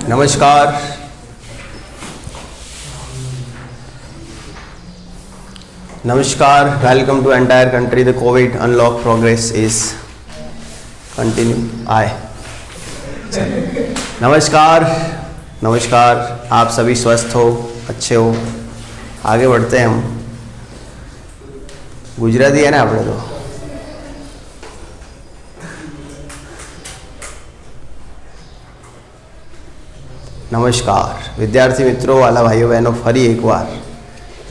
नमस्कार। नमस्कार, welcome to entire country. The covid unlock progress is continue. आए नमस्कार नमस्कार, आप सभी स्वस्थ हो, अच्छे हो? आगे बढ़ते हैं हम। गुजराती है ना આપણે તો? નમસ્કાર વિદ્યાર્થી મિત્રો, વાલા ભાઈઓ બહેનો, ફરી એકવાર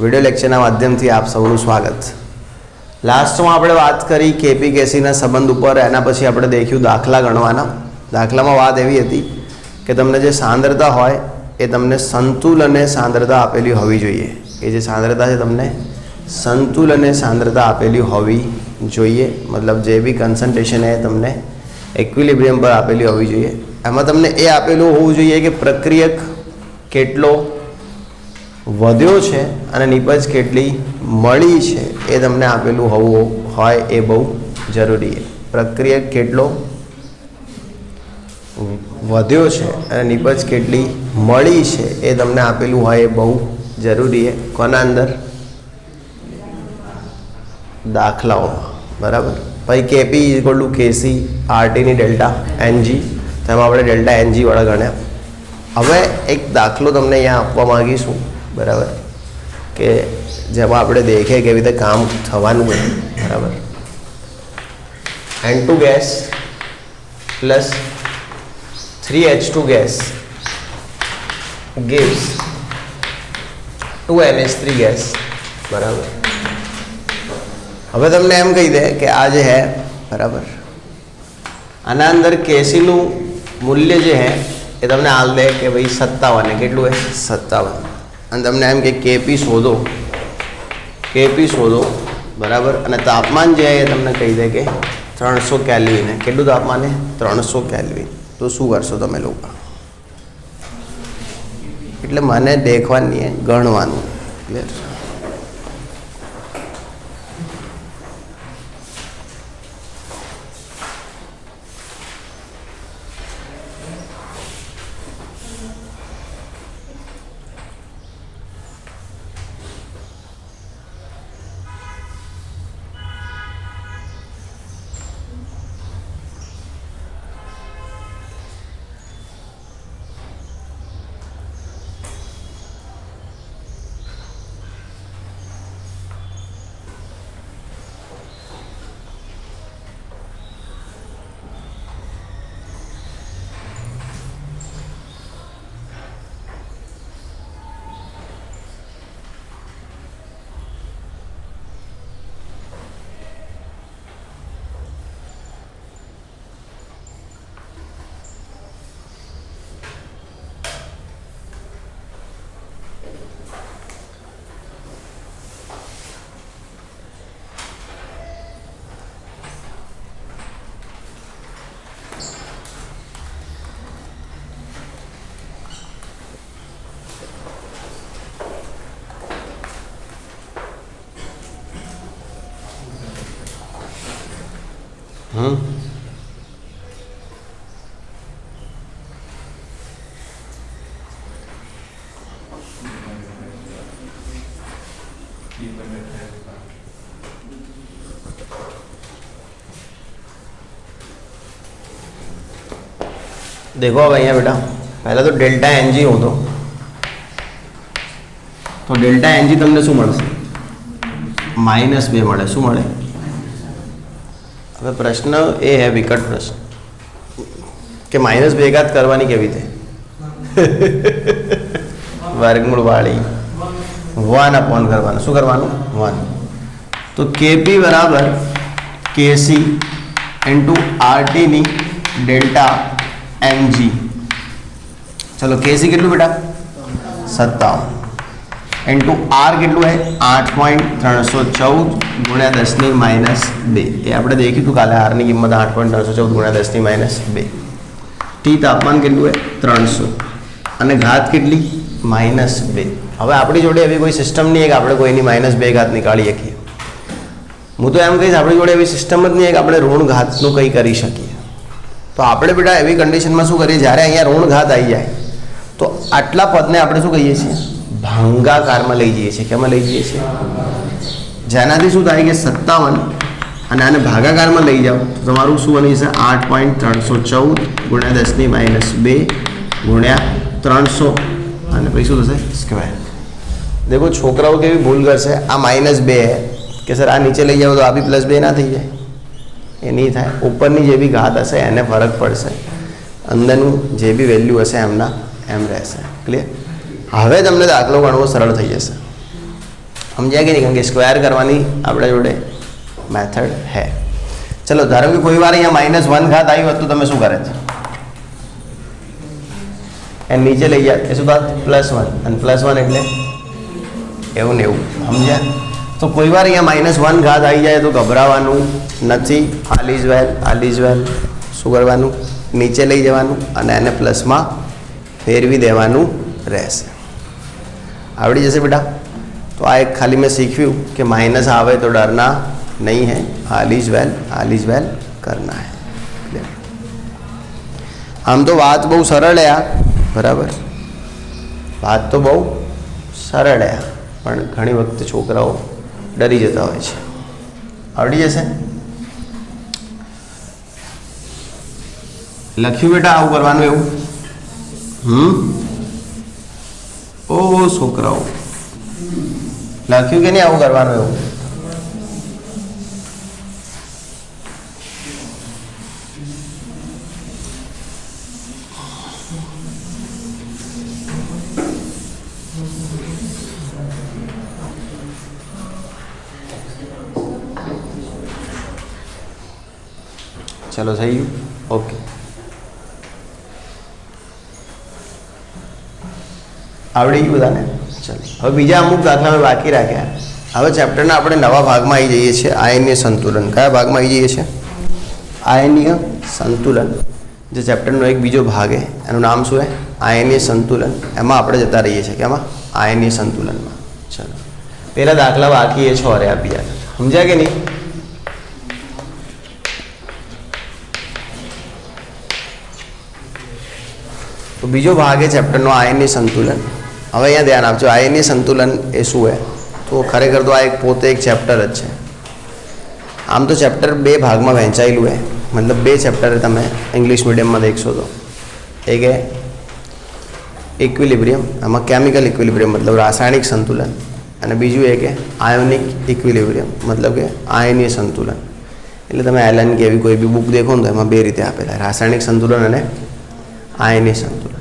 વિડિયો લેક્ચરના માધ્યમથી આપ સૌનું સ્વાગત। લાસ્ટમાં આપણે વાત કરી કેપી કેસીના સંબંધ ઉપર, એના પછી આપણે દેખ્યું દાખલા ગણવાના। દાખલામાં વાત એવી હતી કે તમને જે સાંદ્રતા હોય એ તમને સંતુલને સાંદ્રતા આપેલી હોવી જોઈએ। એ જે સાંદ્રતા છે તમને સંતુલને સાંદ્રતા આપેલી હોવી જોઈએ, મતલબ જે બી કન્સન્ટ્રેશન એ તમને ઇક્વિલિબ્રિયમ પર આપેલી હોવી જોઈએ। એમાં તમને એ આપેલું હોવું જોઈએ કે પ્રક્રિયક કેટલો વધ્યો છે અને નિપજ કેટલી મળી છે, એ તમને આપેલું હોવું હોય એ બહુ જરૂરી છે। પ્રક્રિયક કેટલો વધ્યો છે અને નિપજ કેટલી મળી છે એ તમને આપેલું હોય એ બહુ જરૂરી છે। કોના અંદર? દાખલાઓમાં, બરાબર। પછી કેપી ઇઝ ટુ કેસી આરટીની ડેલ્ટા એનજી, તેમાં આપણે ડેલ્ટા એનજી વાળા ગણ્યા। હવે એક દાખલો તમને અહીંયા આપવા માગીશું, બરાબર, કે જેમાં આપણે દેખીએ કેવી રીતે કામ થવાનું હોય, બરાબર। N2 gas plus 3H2 gas gives 2NH3 gas, બરાબર। હવે તમને એમ કહી દે કે આ જે હે, બરાબર, આના અંદર કેસીનું મૂલ્ય જે હે એ તમને હાલ દે કે ભાઈ 57 है। કેટલું है? 57। અને તમને એમ કે કેપી શોધો, બરાબર। અને તાપમાન જે એ તમને કહી દે કે 300 કેલ્વિન है। કેટલું તાપમાન है? 300 કેલ્વિન। તો શું કરશો તમે લોકો? એટલે મને દેખવાની है, ગણવાનું। ક્લિયર? देखो अब અહીંયા बेटा पहला तो डेल्टा एनजी हो तो डेल्टा एनजी તમને શું મળશે? -2 મળે। શું મળે? હવે પ્રશ્ન એ है, વિકટ પ્રશ્ન, કે -2 ઘાત કરવાની કેવી રીતે? વર્ગમૂળ વાળી 1 अपॉन કરવાનું। શું કરવાનું? 1। તો કેપી બરાબર કેસી ઇન્ટુ આરટી ની ડેલ્ટા एनजी। चलो केसी કેટલું બેટા? 57 इंटू आर કેટલું है? 8.314 ગુણ્યા 10 ની -2। એ આપણે દેખ્યું હતું કાલે, આર ની કિંમત 8.314 ગુણ્યા 10 ની -2। ટી તાપમાન કેટલું है? 300 અને ઘાત કેટલી? -2। હવે આપણી જોડે એવી કોઈ સિસ્ટમ નહીં है કે આપણે કોઈની -2 ઘાત નીકાળી શકીએ। હું તો એમ કહીશ આપણી જોડે એવી સિસ્ટમ જ નહીં है કે આપણે ઋણ ઘાતનું કંઈ કરી શકીએ। तो આપણે બેટા એવી કન્ડિશનમાં શું કરીએ, જ્યારે અહીંયા ઋણ ઘાત આવી જાય તો આટલા પદને આપણે શું કહીએ છીએ? ભાંગાકારમાં લઈ જઈએ છીએ. કેમાં લઈ જઈએ છીએ? જેનાથી શું થાય કે 57 અને આને ભાગાકારમાં લઈ જાઓ તો તમારું શું બની જશે? 8.314 ગુણ્યા 10⁻2 ગુણ્યા 300 અને પછી શું થશે? સ્ક્વેર. देखो છોકરાઓ કેવી ભૂલ કરશે, આ -2 है કે સર આ નીચે લઈ જાઓ તો આ બી +2 ના થઈ જાય? એ નહીં થાય. ઉપરની જે બી ઘાત હશે એને ફરક પડશે, અંદરનું જે બી વેલ્યુ હશે એમના એમ રહેશે. ક્લિયર? હવે તમને દાખલો ગણવો સરળ થઈ જશે. સમજ્યા કે નહીં? કારણ કે સ્ક્વેર કરવાની આપણા જોડે મેથડ હે. ચલો ધારો કે કોઈ વાર અહીંયા -1 ઘાત આવી હોત તો તમે શું કરે છે? એને નીચે લઈ જાય એ શું થાય? +1 અને +1 એટલે એવું ને એવું. સમજ્યા? તો કોઈ વાર અહીંયા -1 ઘાત આવી જાય તો ગભરાવાનું નથી. આલ ઇઝ વેલ. શું કરવાનું? નીચે લઈ જવાનું અને એને પ્લસમાં ફેરવી દેવાનું રહેશે. આવડી જશે બેટા? તો આ એક ખાલી મેં શીખ્યું કે માઇનસ આવે તો ડરના નહીં है, आल इज वेल करना है. आम तो बात बहुत सरल है बराबर, बात तो बहुत सरल है પણ ઘણી વખત છોકરાઓ ડરી જતા હોય છે. આવડી જશે? લખ્યું બેટા આવું કરવાનું એવું? ઓ છોકરાઓ લખ્યું કે નહીં આવું કરવાનું એવું? चलो सही, ओके. आवड़ी गई बधाने? चलो હવે બીજા અમુક દાખલા મેં બાકી રાખ્યા. હવે ચેપ્ટરના આપણે નવા ભાગમાં આવી જઈએ છીએ, આયનીય સંતુલન. કયા ભાગમાં આવી જઈએ છીએ? આયનીય સંતુલન. જે ચેપ્ટરનો એક બીજો ભાગ છે એનું નામ શું છે? આયનીય સંતુલન. એમાં આપણે જતા રહીએ છીએ. કેમાં? આયનીય સંતુલનમાં. ચલો પહેલા દાખલા બાકી એ 6 રહ્યા બીજા. સમજ્યા કે નહીં? तो बीजो भाग है चैप्टर नो आयनीय संतुलन. હવે અહીંયા ધ્યાન આપજો, આયનીય સંતુલન એ શું છે? તો ખરેખર તો આ એક પોતે એક ચેપ્ટર જ છે. આમ તો ચેપ્ટર 2 ભાગમાં વહેંચાયેલું છે, મતલબ 2 ચેપ્ટર તમે ઇંગ્લિશ મીડિયમમાં દેખશો તો. એક है ઇક્વિલિબ્રિયમ, આમાં કેમિકલ ઇક્વિલિબ્રિયમ મતલબ રાસાયણિક સંતુલન, અને બીજું એક है આયોનિક ઇક્વિલિબ્રિયમ મતલબ કે આયનીય સંતુલન. એટલે તમે એલન કે એવી કોઈ બી બુક દેખો ને તો એમાં 2 રીતે આપેલા, રાસાયણિક સંતુલન અને આયનીય સંતુલન.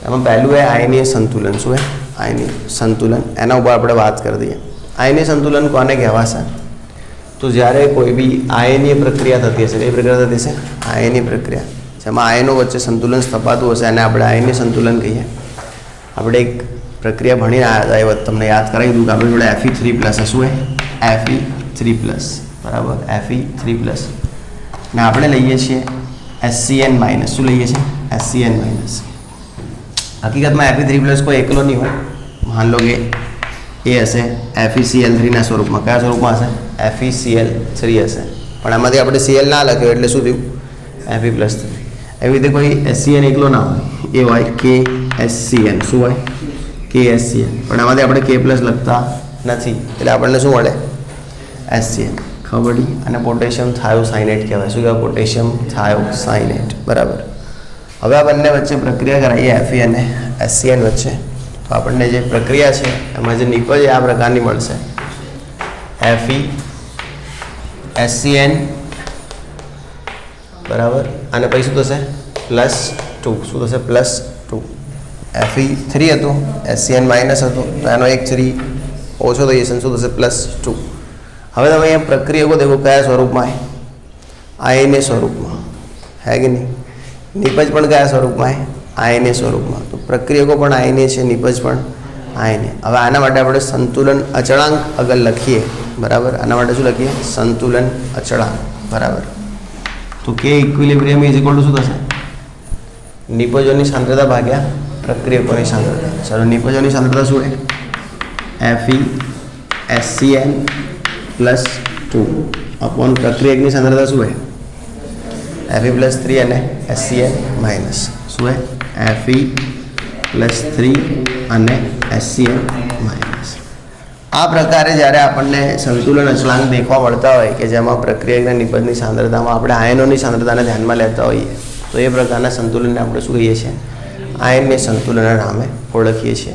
એમાં પહેલું है આયનીય સંતુલન. શું है? આયનીય સંતુલન. એના ઉપર આપણે વાત કરી દઈએ. આયનીય સંતુલન કોને કહેવાશે? તો જ્યારે કોઈ બી આયનીય પ્રક્રિયા થતી હશે, કઈ પ્રક્રિયા થતી હશે? આયનીય પ્રક્રિયા, જેમાં આયનો વચ્ચે સંતુલન સ્થપાતું હશે એને આપણે આયનીય સંતુલન કહીએ. આપણે એક પ્રક્રિયા ભણીને આવ્યા હતા, તમને યાદ કરાવી દઉં કે આપણે જોડે Fe3+ શું है? Fe3+, બરાબર, Fe3+. ને આપણે લઈએ છીએ HCN-. શું લઈએ છીએ? HCN-. હકીકતમાં Fe3+ કોઈ એકલો નહીં હોય. માન લો કે એ હશે FeCl3ના સ્વરૂપમાં. કયા સ્વરૂપમાં હશે? FeCl3 હશે, પણ આમાંથી આપણે Cl ના લખ્યો એટલે શું થયું? Fe+3. એવી રીતે કોઈ HCN એકલો ના હોય, એ હોય KHCN. શું હોય? KHCN. પણ આમાંથી આપણે K+ લખતા નથી એટલે આપણને શું મળે? HCN. ખબર પડી? અને પોટેશિયમ થાયોસાયનેટ કહેવાય. શું કહેવાય? પોટેશિયમ થાયોસાયનેટ. બરાબર. હવે આ બંને વચ્ચે પ્રક્રિયા કરાવીએ Fe અને HCN વચ્ચે, તો આપણને જે પ્રક્રિયા છે એમાં જે નિપજ આ પ્રકારની મળશે, Fe HCN બરાબર, અને પછી શું થશે? +2. શું થશે? +2. Fe3 હતું, HCN- હતું, તો એનો એક 3 ઓછો થઈ જશે. શું થશે? +2. હવે તમે અહીંયા પ્રક્રિયકો દેખો કયા સ્વરૂપમાં? આયનીય સ્વરૂપમાં, હે કે નહીં? નિપજ પણ કયા સ્વરૂપમાં? આયનીય સ્વરૂપમાં. તો પ્રક્રિયકો પણ આયનીય છે, નિપજ પણ આયનીય. હવે આના માટે આપણે સંતુલન અચળાંક અગર લખીએ, બરાબર. આના માટે શું લખીએ? સંતુલન અચળાંક, બરાબર. તો K equilibrium is equal to શું થશે? નિપજોની સાંદ્રતા ભાગ્યા પ્રક્રિયકોની સાંદ્રતા. ચાલો નિપજોની સાંદ્રતા શું છે? Fe HCN+2 અપોન પ્રક્રિયકની સાંદ્રતા શું છે? Fe+3 અને HCN-. શું છે? Fe +3 અને HCl માઇનસ. આ પ્રકારે જ્યારે આપણને સંતુલન અચળાંક દેખવા મળતા હોય કે જેમાં પ્રક્રિયા નિબંધની સાંદ્રતામાં આપણે આયનોની સાંદ્રતાને ધ્યાનમાં લેતા હોઈએ તો એ પ્રકારના સંતુલનને આપણે શું કહીએ છીએ? આયનીય સંતુલનના નામે ઓળખીએ છીએ.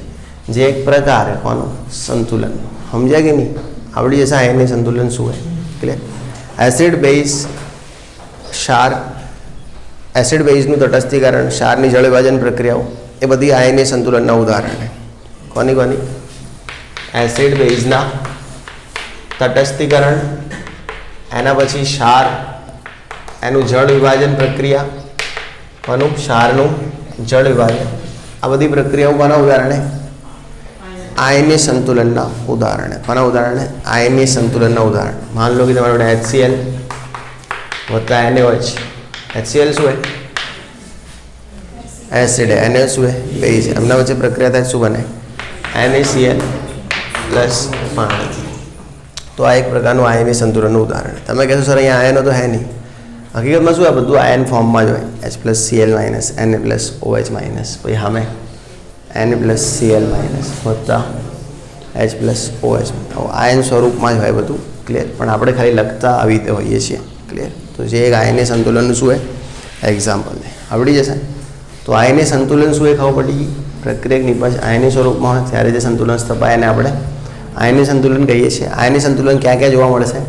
જે એક પ્રકાર કોનું સંતુલન સમજ્યા કે નહીં? આવડી જશે આયનીય સંતુલન શું હોય. ક્લિયર? એસિડ બેઝ ક્ષાર, એસિડ બેઝનું તટસ્થીકરણ, ક્ષારની જળ વિભાજન પ્રક્રિયાઓ એ બધી આયનીય સંતુલનના ઉદાહરણ. કોની? એસિડ બેઝના તટસ્થીકરણ, એના પછી ક્ષાર, એનું જળ વિભાજન પ્રક્રિયા, કોનું? ક્ષારનું જળ વિભાજન. આ બધી પ્રક્રિયાઓ કોના ઉદાહરણે? આયનીય સંતુલનના ઉદાહરણે. કોના ઉદાહરણે? આયનીય સંતુલનના ઉદાહરણ. માન લો કે તમારી જોડે HCl વત્તા NaOH. HCl શું હોય? એસિડ. NaOH શું હોય? બેઝ. એમના વચ્ચે પ્રક્રિયા થાય શું બને? NaCl પ્લસ પાણી. તો આ એક પ્રકારનું આયનીય સંતુલનનું ઉદાહરણ. તમે કહેશો સર અહીંયા આયનો તો હે નહીં. હકીકતમાં શું આ બધું આયન ફોર્મમાં જ હોય. H+Cl માઇનસ, Na+OH માઇનસ, પછી સામે Na+Cl માઇનસ વત્તા H+OH. આયન સ્વરૂપમાં જ હોય બધું. ક્લિયર? પણ આપણે ખાલી લખતા આવી રીતે હોઈએ છીએ. ક્લિયર? તો જે એક આયનીય સંતુલનનું શું હોય એક્ઝામ્પલ આવડી જશે. તો આયનીય સંતુલન શું એ ખબર પડી ગઈ. પ્રક્રિયા નિપાસ આયનીય સ્વરૂપમાં હોય ત્યારે જે સંતુલન સ્થપાય એને આપણે આયનીય સંતુલન કહીએ છીએ. આયનીય સંતુલન ક્યાં ક્યાં જોવા મળશે?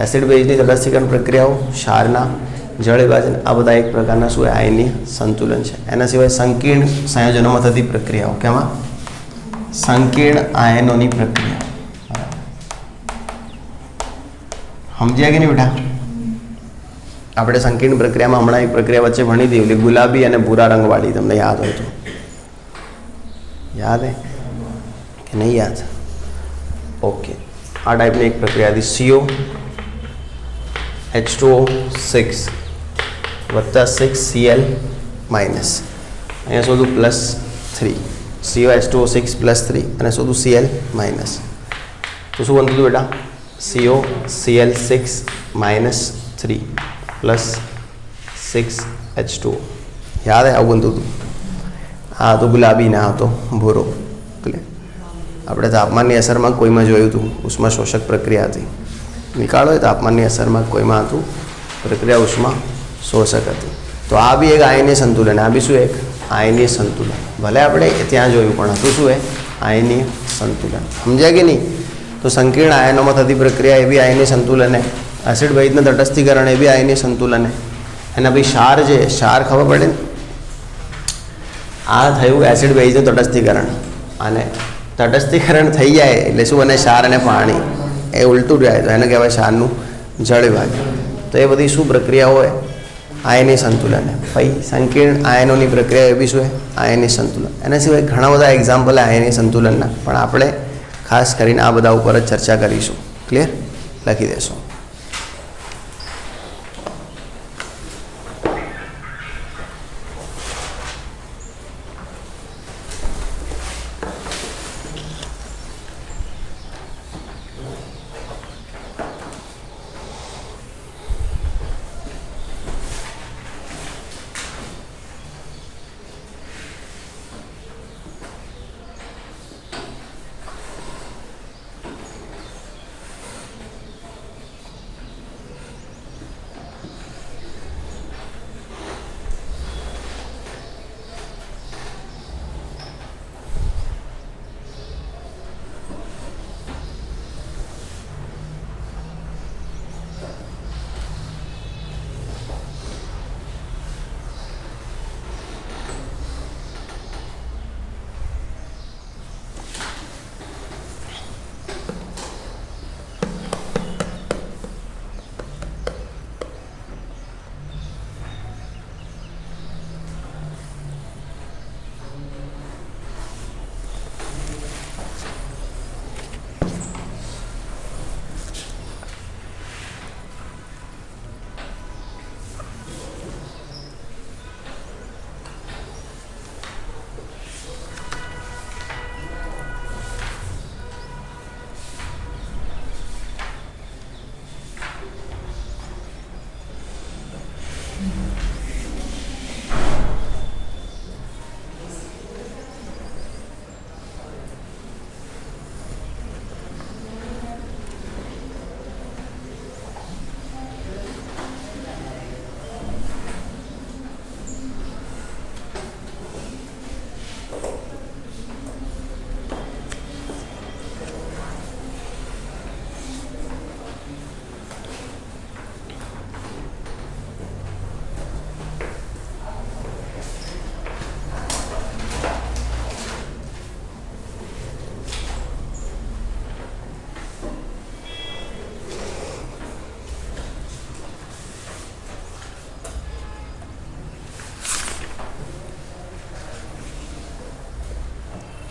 એસિડ બેઝની તટસ્થીકરણ પ્રક્રિયાઓ, ક્ષારના જળ વિભાજન, આ બધા એક પ્રકારના શું આયનીય સંતુલન છે. એના સિવાય સંકીર્ણ સંયોજનોમાં થતી પ્રક્રિયાઓ. કેમાં? સંકીર્ણ આયનોની પ્રક્રિયા. સમજ્યા કે નહીં બેટા? આપણે સંકીર્ણ પ્રક્રિયામાં હમણાં એક પ્રક્રિયા વચ્ચે ભણી હતી, ગુલાબી અને ભૂરા રંગવાળી. તમને યાદ હોય તો યાદ હે કે નહીં યાદ? ઓકે, આ ટાઈપની એક પ્રક્રિયા હતી. CO H2O6 વત્તા 6Cl માઇનસ. અહીંયા શોધું +3. CO H2O6 +3 અને શોધું Cl માઇનસ. તો શું બનતું હતું બેટા? CO Cl6 -3 +6 H2O. યાદ હે? આવું બનતું હતું. આ હતો ગુલાબી ને આ હતો ભૂરો. ક્લિયર? આપણે તાપમાનની અસરમાં કોઈમાં જોયું હતું ઉષ્મા શોષક પ્રક્રિયા હતી. નિકાળો એ તાપમાનની અસરમાં કોઈમાં હતું પ્રક્રિયા ઉષ્મા શોષક હતી. તો આ બી એક આયનીય સંતુલન. આ બી શું એક આયનીય સંતુલન. ભલે આપણે ત્યાં જોયું પણ હતું શું એ આયનીય સંતુલન. સમજ્યા કે નહીં? તો સંકીર્ણ આયનોમાં થતી પ્રક્રિયા એ બી આયનીય સંતુલન. એસિડ બેઝનું તટસ્થીકરણ એ બી આયનીય સંતુલન. એના ભાઈ ક્ષાર છે, ક્ષાર ખબર પડે ને? આ થયું એસિડ બેઝનું તટસ્થીકરણ અને તટસ્થીકરણ થઈ જાય એટલે શું બને? ક્ષાર અને પાણી. એ ઉલટું જાય તો એને કહેવાય ક્ષારનું જળ વિભાજન. તો એ બધી શું પ્રક્રિયા હોય? આયનીય સંતુલન. પછી સંકીર્ણ આયનોની પ્રક્રિયા એ બી શું? આયનીય સંતુલન. એના સિવાય ઘણા બધા એક્ઝામ્પલ આયનીય સંતુલનના, પણ આપણે ખાસ કરીને આ બધા ઉપર જ ચર્ચા કરીશું. ક્લિયર? લખી દેશો.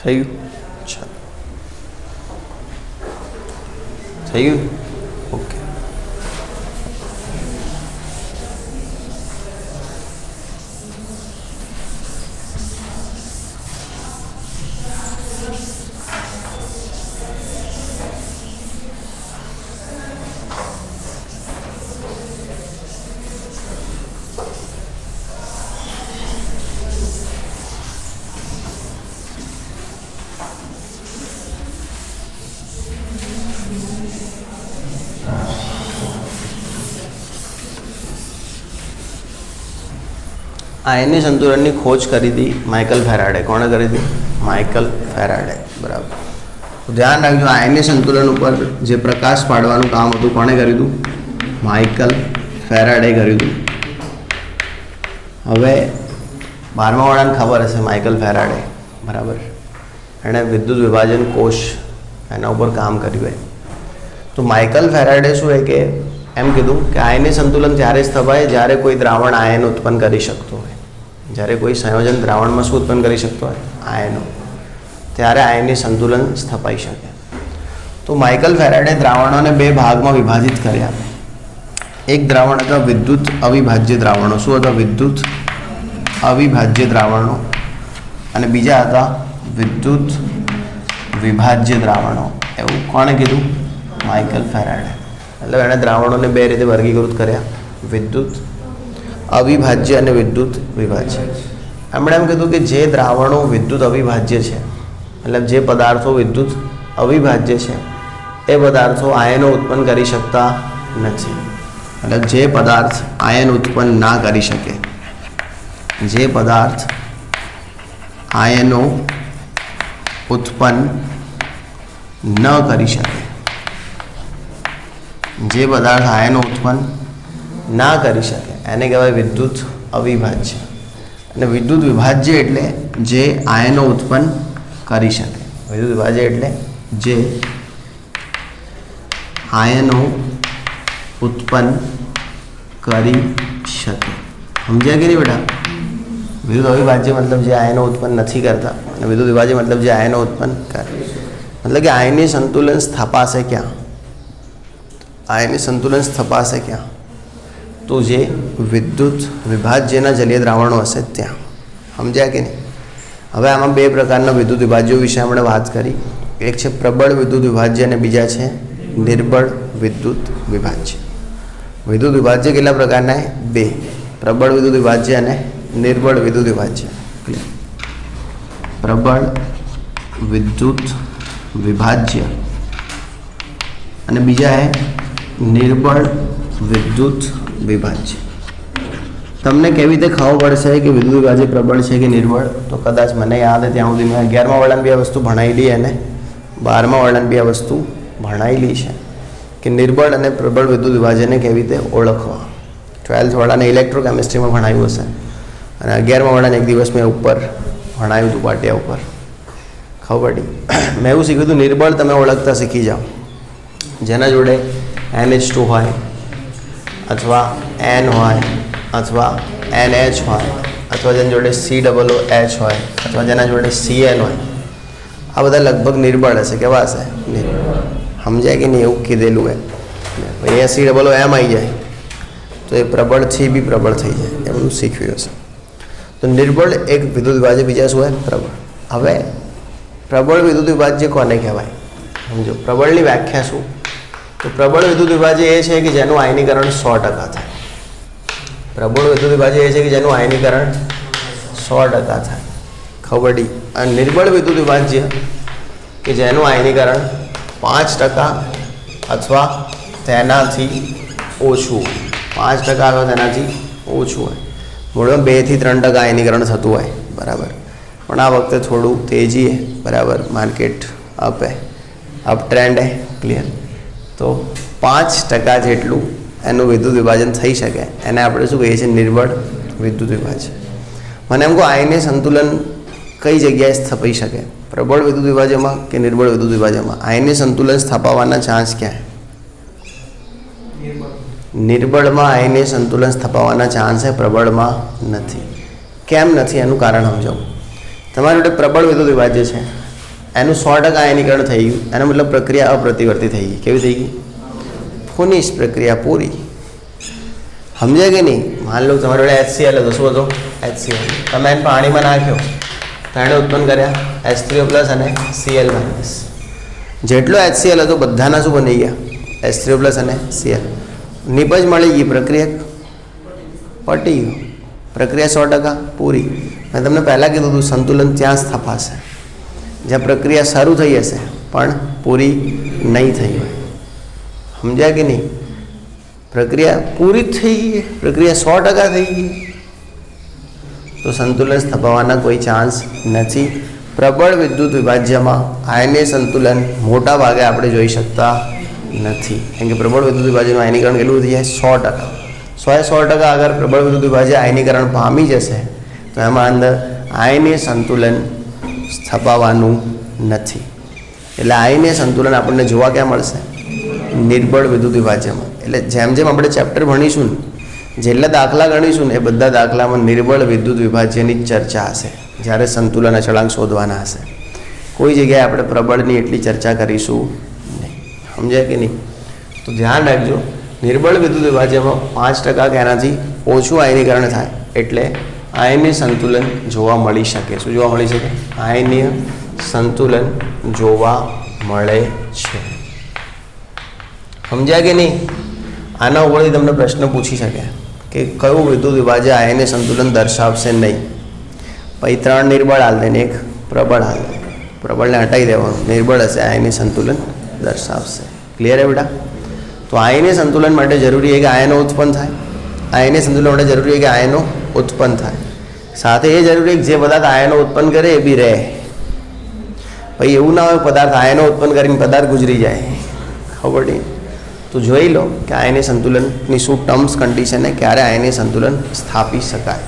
થઈ ગયું? ચાલો, થઈ ગયું. ઓકે. આયનની સંતુલનની ખોજ કરી હતી માઇકલ ફેરાડે. કોણે કરી હતી? Michael Faraday. બરાબર. તો ધ્યાન રાખજો, આયનની સંતુલન ઉપર જે પ્રકાશ પાડવાનું કામ હતું કોણે કર્યું હતું? માઇકલ ફેરાડે કર્યું હતું. હવે 12મા વાળાને ખબર હશે માઇકલ ફેરાડે. બરાબર. એણે વિદ્યુત વિભાજન કોષ એના ઉપર કામ કર્યું હોય. તો માઇકલ ફેરાડે શું છે કે એમ કીધું કે આયનની સંતુલન ત્યારે જ સ્થપાય જ્યારે કોઈ દ્રાવણ આયન ઉત્પન્ન કરી શકતો હોય. જ્યારે કોઈ સંયોજન દ્રાવણમાં શું ઉત્પન્ન કરી શકતો હોય? આયનો. ત્યારે આયનની સંતુલન સ્થપાઈ શકે. તો માઇકલ ફેરાડે દ્રાવણોને બે ભાગમાં વિભાજિત કર્યા. એક દ્રાવણ હતા વિદ્યુત અવિભાજ્ય દ્રાવણો. શું હતા? વિદ્યુત અવિભાજ્ય દ્રાવણો. અને બીજા હતા વિદ્યુત વિભાજ્ય દ્રાવણો. એવું કોણે કીધું? Michael Faraday. એટલે એણે દ્રાવણોને બે રીતે વર્ગીકૃત કર્યા, વિદ્યુત અવિભાજ્ય અને વિદ્યુત વિભાજ્ય. એમણે એમ કીધું કે જે દ્રાવણો વિદ્યુત અવિભાજ્ય છે, મતલબ જે પદાર્થો વિદ્યુત અવિભાજ્ય છે એ પદાર્થો આયનો ઉત્પન્ન કરી શકતા નથી. મતલબ જે પદાર્થ આયન ઉત્પન્ન ના કરી શકે, જે પદાર્થ આયનો ઉત્પન્ન ન કરી શકે, જે પદાર્થ આયનો ઉત્પન્ન ના કરી શકે એને કહેવાય વિદ્યુત અવિભાજ્ય. અને વિદ્યુત વિભાજ્ય એટલે જે આયનો ઉત્પન્ન કરી શકે. વિદ્યુત વિભાજ્ય એટલે જે આયનો ઉત્પન્ન કરી શકે. સમજ્યા કે નહીં બેટા? વિદ્યુત અવિભાજ્ય મતલબ જે આયનો ઉત્પન્ન નથી કરતા, અને વિદ્યુત વિભાજ્ય મતલબ જે આયનો ઉત્પન્ન કરે. મતલબ કે આયનની સંતુલન સ્થપાશે ક્યાં? આયનની સંતુલન સ્થપાશે ક્યાં? તો જે વિદ્યુત વિભાજ્યના જલીય દ્રાવણો હશે ત્યાં. સમજ્યા કે નહીં? હવે આમાં બે પ્રકારના વિદ્યુત વિભાજ્યો વિશે આપણે વાત કરી. એક છે પ્રબળ વિદ્યુત વિભાજ્ય અને બીજા છે નિર્બળ વિદ્યુત વિભાજ્ય. વિદ્યુત વિભાજ્ય કેટલા પ્રકારના? બે. પ્રબળ વિદ્યુત વિભાજ્ય અને નિર્બળ વિદ્યુત વિભાજ્ય. પ્રબળ વિદ્યુત વિભાજ્ય અને બીજા है નિર્બળ વિદ્યુત વિભાજ્ય. તમને કેવી રીતે ખબર પડશે કે વિદ્યુત વિભાજ્ય પ્રબળ છે કે નિર્બળ? તો કદાચ મને યાદ है ત્યાં સુધી મેં 11મા વર્ણન બી આ વસ્તુ ભણાવેલી અને 12મા વર્ણન બી આ વસ્તુ ભણાવેલી છે કે નિર્બળ અને પ્રબળ વિદ્યુત વિભાજ્યને કેવી રીતે ઓળખવા. 12th વાળાને ઇલેક્ટ્રોકેમિસ્ટ્રીમાં ભણાવ્યું હશે અને 11મા વાળાને એક દિવસ મેં ઉપર ભણાવ્યું હતું પાટિયા ઉપર. ખબર પડી? મેં એવું શીખ્યું હતું નિર્બળ તમે ઓળખતા શીખી જાઓ. જેના જોડે NH2 હોય અથવા N હોય અથવા NH હોય અથવા જેના જોડે COOH હોય અથવા જેના જોડે Cl હોય, આ બધા લગભગ નિર્બળ હશે. કેવા હશે? નિર્બળ. સમજાય કે નહીં? એવું કીધેલું હોય. પછી COOM આવી જાય તો એ પ્રબળથી બી પ્રબળ થઈ જાય. એ બધું શીખ્યું હશે. તો નિર્બળ એક વિદ્યુત વિભાજ્ય, બીજા શું હોય? પ્રબળ. હવે પ્રબળ વિદ્યુત વિભાજ્ય કોને કહેવાય? સમજો. પ્રબળની વ્યાખ્યા શું? તો પ્રબળ વિદ્યુત વિભાજ્ય એ છે કે જેનું આયનીકરણ 100% થાય. પ્રબળ વિદ્યુત વિભાજ્ય એ છે કે જેનું આયનીકરણ 100% થાય. ખબર પડી? અને નિર્બળ વિદ્યુત વિભાજ્ય કે જેનું આયનીકરણ 5% અથવા તેનાથી ઓછું હોય. 5% અથવા તેનાથી ઓછું હોય. મૂળમાં 2 થી 3% આયનીકરણ થતું હોય. બરાબર. પણ આ વખતે થોડું તેજી है. બરાબર. માર્કેટ અપ है, અપ ટ્રેન્ડ है. ક્લિયર? તો 5% જેટલું એનું વિદ્યુત વિભાજન થઈ શકે એને આપણે શું કહીએ છીએ? નિર્બળ વિદ્યુત વિભાજ્ય. મને એમ કહો આયનીય સંતુલન કઈ જગ્યાએ સ્થપાઈ શકે? પ્રબળ વિદ્યુત વિભાજ્યમાં કે નિર્બળ વિદ્યુત વિભાજ્યમાં? આયનીય સંતુલન સ્થપાવવાના ચાન્સ ક્યાં? નિર્બળમાં આયનીય સંતુલન સ્થપાવવાના ચાન્સ છે, પ્રબળમાં નથી. કેમ નથી? એનું કારણ સમજાવું. તમારી જોડે પ્રબળ વિદ્યુત વિભાજ્ય છે, એનું 100% આયનીકરણ થઈ ગયું, એનો મતલબ પ્રક્રિયા અપ્રતિવર્તી થઈ ગઈ. કેવી થઈ ગઈ? ફિનિશ, પ્રક્રિયા પૂરી. સમજ્યા કે નહીં? માન લો તમારી જોડે HCl હતો. શું હતો? HCl. તમે એને પાણીમાં નાખ્યો તો એણે ઉત્પન્ન કર્યા H3O+ અને Cl-. જેટલો HCl હતો બધાના શું બની ગયા? H3O+ અને Cl. નિપજ મળી ગઈ, પ્રક્રિયા પટી ગયું, પ્રક્રિયા 100% પૂરી. મેં તમને પહેલાં કીધું હતું સંતુલન ત્યાં સ્થપાશે જ્યાં પ્રક્રિયા શરૂ થઈ હશે પણ પૂરી નહીં થઈ હોય. સમજ્યા કે નહીં? પ્રક્રિયા પૂરી જ થઈ ગઈ, પ્રક્રિયા 100% થઈ ગઈ, તો સંતુલન સ્થપાવવાના કોઈ ચાન્સ નથી. પ્રબળ વિદ્યુત વિભાજ્યમાં આયનીય સંતુલન મોટા ભાગે આપણે જોઈ શકતા નથી, કેમ કે પ્રબળ વિદ્યુત વિભાજ્યનું આયનીકરણ કેટલું થઈ જાય? 100%. 100% અગર પ્રબળ વિદ્યુત વિભાજ્ય આયનીકરણ પામી જશે તો એમાં અંદર આયનીય સંતુલન સ્થપાવવાનું નથી. એટલે આયનીય સંતુલન આપણને જોવા ક્યાં મળશે? નિર્બળ વિદ્યુત વિભાજ્યમાં. એટલે જેમ જેમ આપણે ચેપ્ટર ભણીશું, જેટલા દાખલા ગણીશું ને એ બધા દાખલામાં નિર્બળ વિદ્યુત વિભાજ્યની જ ચર્ચા હશે જ્યારે સંતુલન અચળાંક શોધવાના હશે. કોઈ જગ્યાએ આપણે પ્રબળની એટલી ચર્ચા કરીશું નહીં. સમજાય કે નહીં? તો ધ્યાન રાખજો, નિર્બળ વિદ્યુત વિભાજ્યમાં 5% કે એનાથી ઓછું આયનીકરણ થાય એટલે આયનીય સંતુલન જોવા મળી શકે. શું જોવા મળી શકે? આયનીય સંતુલન જોવા મળે છે. સમજ્યા કે નહીં? આના ઉપરથી તમને પ્રશ્ન પૂછી શકે કે કયું વિદ્યુત વિભાજ્ય આયનીય સંતુલન દર્શાવશે નહીં. પછી 3 નિર્બળ હાલ દે ને 1 પ્રબળ હાલ દે. પ્રબળને હટાવી દેવાનું, નિર્બળ હશે, આયનીય સંતુલન દર્શાવશે. ક્લિયર હે બેટા? તો આયનીય સંતુલન માટે જરૂરી છે કે આયનો ઉત્પન્ન થાય. આયનીય સંતુલન માટે જરૂરી છે કે આયનો ઉત્પન્ન થાય. સાથે એ જરૂરી છે કે જે પદાર્થ આયનો ઉત્પન્ન કરે એ બી રહે. પછી એવું ના હોય પદાર્થ આયનો ઉત્પન્ન કરીને પદાર્થ ગુજરી જાય. ખબર નહીં? તો જોઈ લો કે આયનીય સંતુલનની શું ટર્મ્સ કન્ડિશન ને ક્યારે આયનીય સંતુલન સ્થાપી શકાય.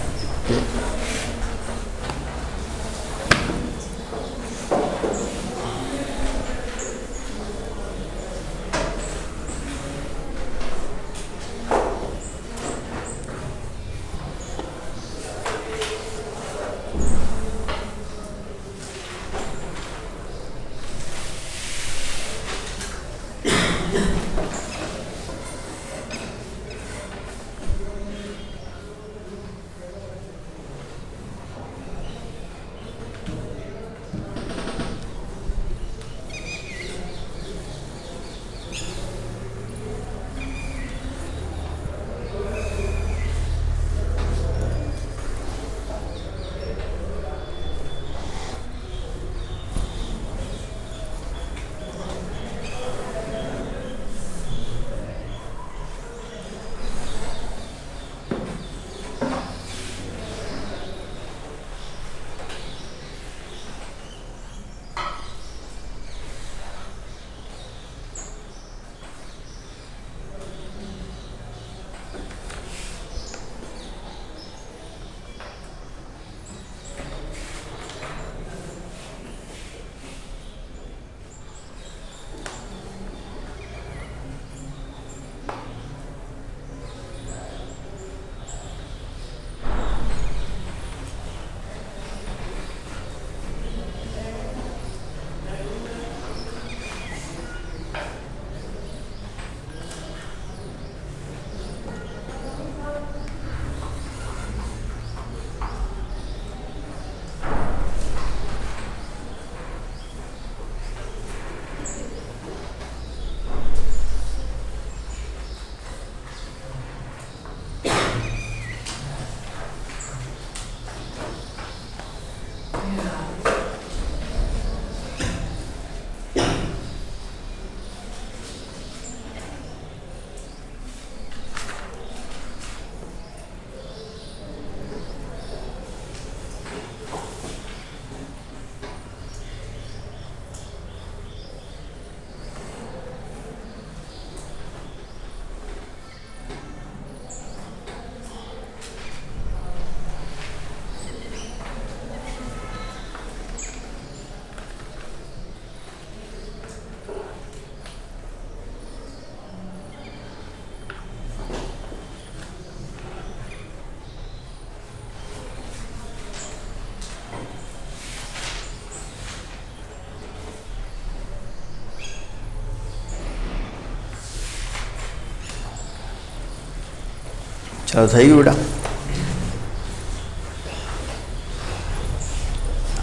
ચાલો થઈ ગયું બેટા,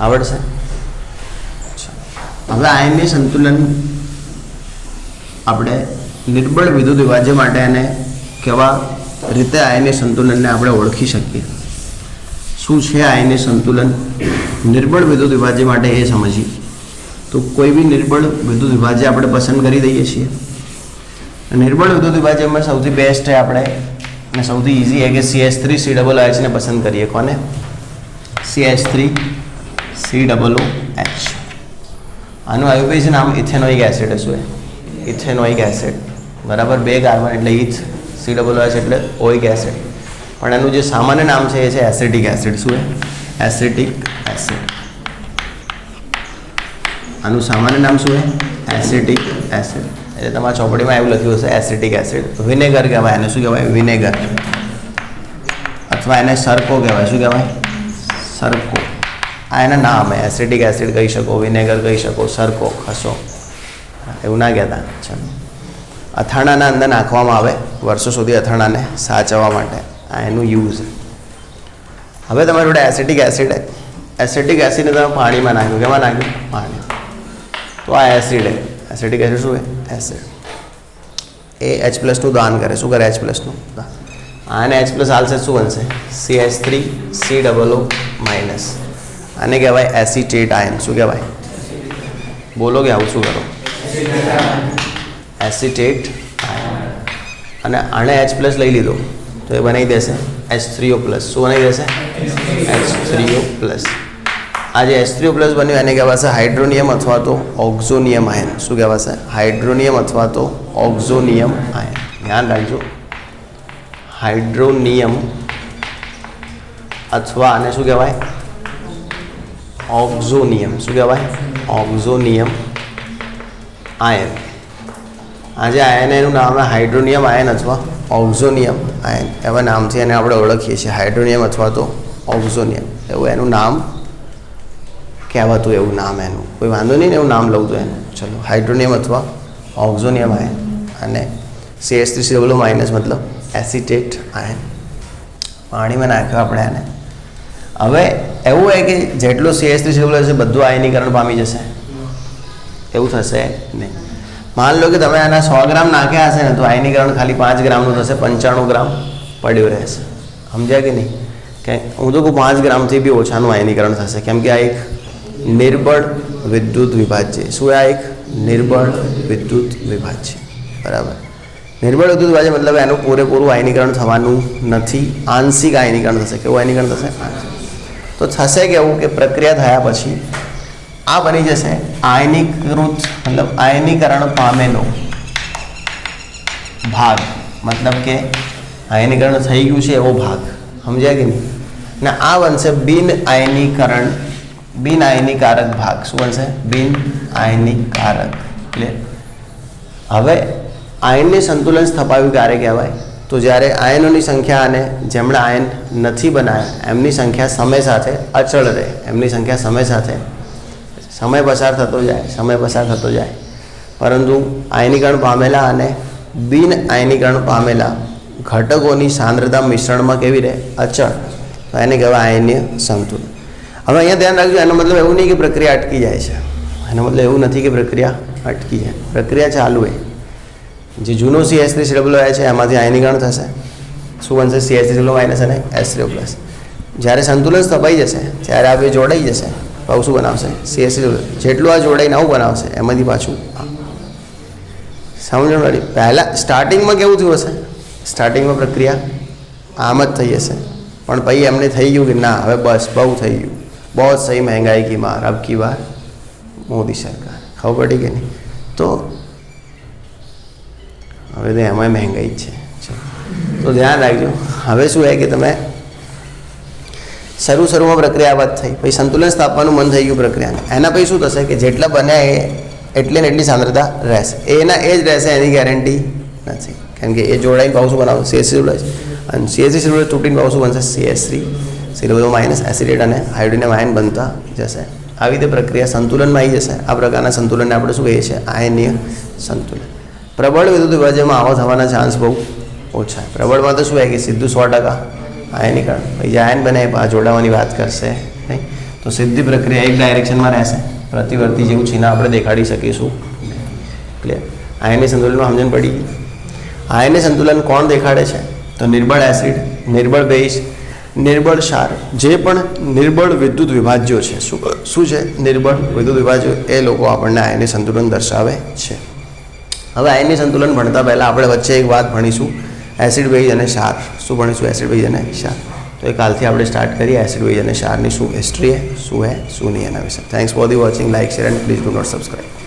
આવડશે. હવે આયનીય સંતુલન આપણે નિર્બળ વિદ્યુત વિભાજ્ય માટે એને કેવા રીતે આયનીય સંતુલનને આપણે ઓળખી શકીએ, શું છે આયનીય સંતુલન નિર્બળ વિદ્યુત વિભાજ્ય માટે એ સમજીએ. તો કોઈ બી નિર્બળ વિદ્યુત વિભાજ્ય આપણે પસંદ કરી દઈએ છીએ. નિર્બળ વિદ્યુત વિભાજ્યમાં સૌથી બેસ્ટ છે આપણે અને સૌથી ઇઝી છે કે CH3COOH ને પસંદ કરીએ. કોને? CH3COOH. આનું આયુર્વેદ નામ ઇથેનોઇક એસિડ શું છે? Ethanoic acid. બરાબર, 2 કાર્બન એટલે ઇથ, COOH એટલે ઓઇક એસિડ. પણ એનું જે સામાન્ય નામ છે એ છે એસિટિક એસિડ. શું છે? Acetic acid. આનું સામાન્ય નામ શું છે? Acetic acid. એટલે તમારા ચોપડીમાં એવું લખ્યું હશે એસિટિક એસિડ. વિનેગર કહેવાય એને. શું કહેવાય? વિનેગર. અથવા એને સરકો કહેવાય. શું કહેવાય? સરકો. આ એના નામ હે. એસિટિક એસિડ કહી શકો, વિનેગર કહી શકો, સરકો, ખસો, એવું ના કહેતા. ચાલો, અથાણાના અંદર નાખવામાં આવે વર્ષો સુધી અથાણાને સાચવવા માટે. આ એનું યુઝ. હવે તમારી જોડે એસિટિક એસિડ હે. એસિટિક એસિડને તમે પાણીમાં નાખ્યું. કેમાં નાખ્યું? પાણી. તો આ એસિડ હે. એસિટિક એસિડ શું છે? એસિડ. એ H+ નું દાન કરે. શું કરે? H+ નું દાન. આને H+ હાલશે શું બનશે? CH3COO-. આને કહેવાય એસિટેટ આયન. શું કહેવાય? બોલો કે આવું શું કરો? Acetate ion. અને આને H+ લઈ લીધો તો એ બનાવી દેશે H3O+. શું બનાવી દેશે? H3O+. આ જે H3O+ બન્યું એને કહેવાશે હાઇડ્રોનિયમ અથવા તો ઓક્ઝોનિયમ આયન. શું કહેવાશે? હાઇડ્રોનિયમ અથવા તો ઓક્ઝોનિયમ આયન. ધ્યાન રાખજો, હાઇડ્રોનિયમ અથવા આને શું કહેવાય? ઓક્ઝોનિયમ. શું કહેવાય? ઓક્ઝોનિયમ આયન. આ જે આયન એનું નામ હાઇડ્રોનિયમ આયન અથવા ઓક્ઝોનિયમ આયન. એવા નામથી એને આપણે ઓળખીએ છીએ. હાઇડ્રોનિયમ અથવા તો ઓક્ઝોનિયમ એવું એનું નામ કહેવાતું. એવું નામ એનું કોઈ વાંધો નહીં ને એવું નામ લઉં તો એનું. ચલો, હાઇડ્રોનિયમ અથવા ઓક્ઝોનિયમ આયન. અને CH3COO- મતલબ એસિટેટ આયન. પાણીમાં નાખ્યો આપણે એને. હવે એવું હોય કે જેટલું CH3COO હશે બધું આયનીકરણ પામી જશે? એવું થશે નહીં. માન લો કે તમે આના 100 ગ્રામ નાખ્યા હશે ને તો આયનીકરણ ખાલી 5 ગ્રામનું થશે, 95 ગ્રામ પડ્યું રહેશે. સમજ્યા કે નહીં? કે હું તો કહું 5 ગ્રામથી બી ઓછાનું આયનીકરણ થશે. કેમ કે આ એક નિર્બળ વિદ્યુત વિભાજ્ય. શું? આ એક નિર્બળ વિદ્યુત વિભાજ્ય. બરાબર. નિર્બળ વિદ્યુત વિભાજ્ય મતલબ એનું પૂરેપૂરું આયનીકરણ થવાનું નથી. આંશિક આયનીકરણ થશે. કેવું આયનીકરણ થશે? તો થશે કેવું કે પ્રક્રિયા થયા પછી આ બની જશે આયનીકૃત મતલબ આયનીકરણ પામેલો ભાગ. મતલબ કે આયનીકરણ થઈ ગયું છે એવો ભાગ. સમજ્યા કે નહીં? ને આ બનશે બિન આયનીકારક ભાગ. શું બનશે? બિન આયનીકારક. એટલે હવે આયનને સંતુલન સ્થપાવ્યું ક્યારે કહેવાય? તો જ્યારે આયનોની સંખ્યા અને જેમણે આયન નથી બનાવ્યા એમની સંખ્યા સમય સાથે અચળ રહે. એમની સંખ્યા સમય સાથે સમય પસાર થતો જાય, પરંતુ આયનીકરણ પામેલા અને બિન આયનીકરણ પામેલા ઘટકોની સાંદ્રતા મિશ્રણમાં કેવી રહે? અચળ. તો એને કહેવાય આયનીય સંતુલન. હવે અહીંયા ધ્યાન રાખજો, એનો મતલબ એવું નહીં કે પ્રક્રિયા અટકી જાય છે. એનો મતલબ એવું નથી કે પ્રક્રિયા અટકી જાય. પ્રક્રિયા ચાલુ છે. જે જૂનો CH3COO છે એમાંથી આયનીકરણ થશે. શું બનશે? CH3COO- અને H3O+. જ્યારે સંતુલન સ્થપાઈ જશે ત્યારે આ બે જોડાઈ જશે. પાછું શું બનાવશે? CH3COO. જેટલું આ જોડાઈને આવું બનાવશે એમાંથી પાછું સમજણ પડી. પહેલાં સ્ટાર્ટિંગમાં કેવું થયું હશે? સ્ટાર્ટિંગમાં પ્રક્રિયા આમ જ થઈ હશે, પણ પછી એમને થઈ ગયું કે ના હવે બસ બહુ થઈ ગયું, બહુ સહી મહેંગાઈ કી માર, અબ કી બાર મોદી સરકાર. ખબર પડી કે નહીં? તો હવે તો એમાંય મહેંગાઈ જ છે. તો ધ્યાન રાખજો. હવે શું છે કે તમે શરૂમાં પ્રક્રિયા બાદ થઈ, પછી સંતુલન સ્થાપવાનું મન થઈ ગયું પ્રક્રિયાને. એના પછી શું થશે કે જેટલા બન્યા એ એટલી ને એટલી સાંદ્રતા રહેશે. એના એ જ રહેશે એની ગેરંટી નથી. કેમ કે એ જોડાઈને પાછું શું બનાવશે? CH3 અને CH3 તૂટીને પાછું બનશે CH3COO- એસિડેટ અને હાઇડ્રોનિયમ આયન બનતા જશે. આવી રીતે પ્રક્રિયા સંતુલનમાં આવી જશે. આ પ્રકારના સંતુલનને આપણે શું કહીએ છીએ? આયનીય સંતુલન. પ્રબળ વિદ્યુત વિભાજનમાં આવો થવાના ચાન્સ બહુ ઓછા. પ્રબળમાં તો શું હોય કે સીધું 100% આયનીકરણ. પછી જે આયન બને એ જોડાવાની વાત કરશે નહીં. તો સીધી પ્રક્રિયા એક ડાયરેક્શનમાં રહેશે. પ્રતિવર્તી જેવું ચિહ્ન આપણે દેખાડી શકીશું. ક્લિયર? આયનીય સંતુલનમાં સમજણ પડી ગઈ. આયનીય સંતુલન કોણ દેખાડે છે? તો નિર્બળ એસિડ, નિર્બળ બેઝ, નિર્બળ ક્ષાર, જે પણ નિર્બળ વિદ્યુત વિભાજ્યો છે. શું છે? નિર્બળ વિદ્યુત વિભાજ્યો. એ લોકો આપણને આયનીય સંતુલન દર્શાવે છે. હવે આયનીય સંતુલન ભણતા પહેલાં આપણે વચ્ચે એક વાત ભણીશું, એસિડ બેઝ અને ક્ષાર. શું ભણીશું? એસિડ બેઝ અને ક્ષાર. તો એ કાલથી આપણે સ્ટાર્ટ કરીએ એસિડ બેઝ અને ક્ષારની શું હિસ્ટ્રી હે, શું હે શું નહીં એના વિશે. Thanks for the watching. Like, share and please do not subscribe.